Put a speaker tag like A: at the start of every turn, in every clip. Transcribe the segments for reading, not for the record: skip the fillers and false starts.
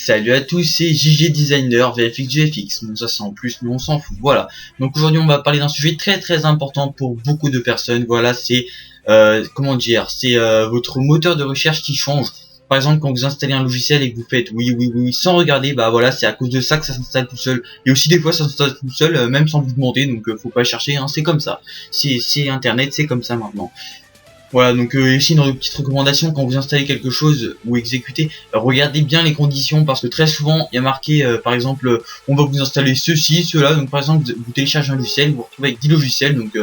A: Salut à tous, c'est JG Designer, VFXGFX. Bon, ça c'est en plus, mais on s'en fout. Voilà. Donc aujourd'hui, on va parler d'un sujet très important pour beaucoup de personnes. Voilà, c'est comment dire, c'est votre moteur de recherche qui change. Par exemple, quand vous installez un logiciel et que vous faites oui sans regarder, bah voilà, c'est à cause de ça que ça s'installe tout seul. Et aussi des fois, ça s'installe tout seul, même sans vous demander. Donc faut pas chercher. Hein, c'est comme ça. C'est Internet, c'est comme ça maintenant. Voilà, donc ici dans les petites recommandations, quand vous installez quelque chose ou exécutez, regardez bien les conditions parce que très souvent il y a marqué par exemple on va vous installer ceci, cela. Donc par exemple vous téléchargez un logiciel, vous vous retrouvez avec 10 logiciels, donc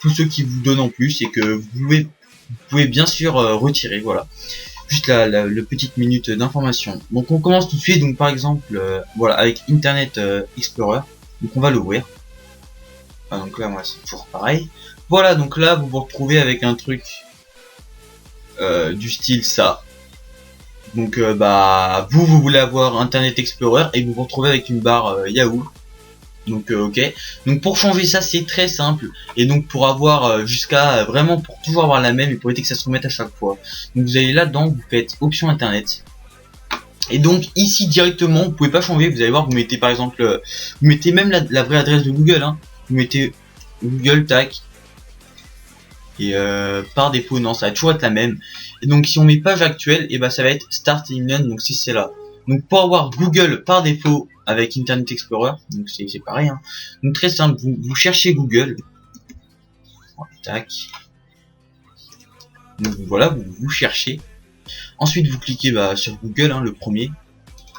A: tous ceux qui vous donnent en plus et que vous pouvez bien sûr retirer. Voilà, juste la petite minute d'information. Donc on commence tout de suite. Donc par exemple voilà, avec Internet Explorer, donc on va l'ouvrir. Ah, donc là moi c'est toujours pareil. Voilà, donc là vous vous retrouvez avec un truc du style ça. Donc bah vous voulez avoir Internet Explorer et vous vous retrouvez avec une barre Yahoo. Donc ok. Donc pour changer ça c'est très simple. Et donc pour avoir jusqu'à vraiment pour toujours avoir la même et pour éviter que ça se remette à chaque fois. Donc vous allez là-dedans, vous faites option Internet. Et donc ici directement vous pouvez pas changer. Vous allez voir, vous mettez par exemple vous mettez même la vraie adresse de Google, hein. Vous mettez Google tac. Et par défaut non, ça va toujours être la même. Et donc si on met page actuelle, et bah ça va être Start in None, donc si c'est là. Donc pour avoir Google par défaut avec Internet Explorer, donc c'est pareil, hein. Donc très simple, vous cherchez Google. Tac. Donc voilà, vous cherchez. Ensuite vous cliquez bah, sur Google, hein, le premier.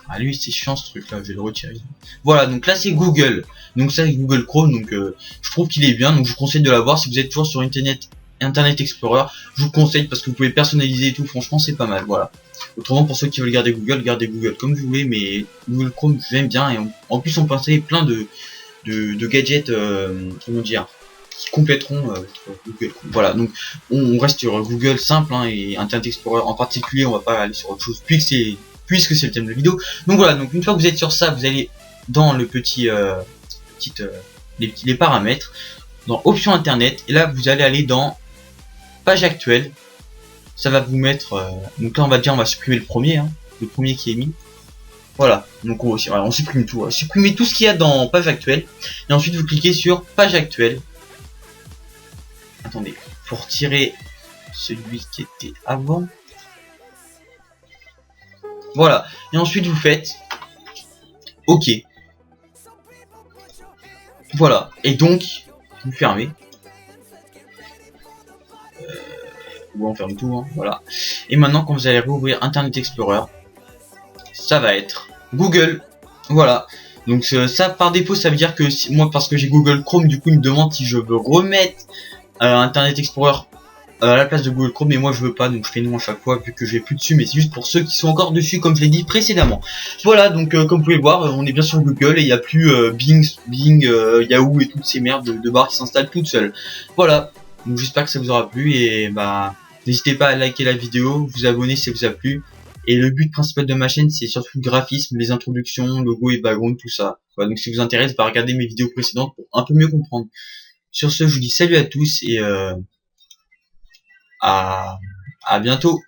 A: Ah lui c'est chiant ce truc là, je vais le retirer. Voilà, donc là c'est Google. Donc ça c'est Google Chrome, donc je trouve qu'il est bien, donc je vous conseille de l'avoir si vous êtes toujours sur Internet Explorer. Je vous conseille parce que vous pouvez personnaliser et tout, franchement c'est pas mal. Voilà. Autrement pour ceux qui veulent garder gardez Google comme vous voulez, mais Google Chrome j'aime bien et en plus on peut installer plein de gadgets, comment dire, qui compléteront Google Chrome. Voilà, donc on reste sur Google simple, hein, et Internet Explorer en particulier, on va pas aller sur autre chose puisque c'est le thème de la vidéo. Donc voilà, donc une fois que vous êtes sur ça, vous allez dans le petit les paramètres, dans options Internet, et là vous allez aller dans page actuelle. Ça va vous mettre donc là on va dire on va supprimer le premier, hein, le premier qui est mis. Voilà, donc on supprime tout, supprimez tout ce qu'il y a dans page actuelle et ensuite vous cliquez sur page actuelle. Attendez, faut retirer celui qui était avant. Voilà, et ensuite vous faites OK. Voilà, et donc vous fermez. Ou on ferme tout, hein, voilà. Et maintenant quand vous allez rouvrir Internet Explorer, ça va être Google. Voilà. Donc ça par défaut ça veut dire que si, moi parce que j'ai Google Chrome, du coup il me demande si je veux remettre Internet Explorer à la place de Google Chrome, mais moi je veux pas, donc je fais non à chaque fois vu que je vais plus dessus, mais c'est juste pour ceux qui sont encore dessus comme je l'ai dit précédemment. Voilà, donc comme vous pouvez voir on est bien sur Google et il n'y a plus Bing, Yahoo et toutes ces merdes de barres qui s'installent toutes seules. Voilà, donc j'espère que ça vous aura plu et bah n'hésitez pas à liker la vidéo, vous abonner si ça vous a plu. Et le but principal de ma chaîne c'est surtout le graphisme, les introductions, logo et background, tout ça. Voilà, donc si ça vous intéresse, bah regardez mes vidéos précédentes pour un peu mieux comprendre. Sur ce, je vous dis salut à tous et à bientôt.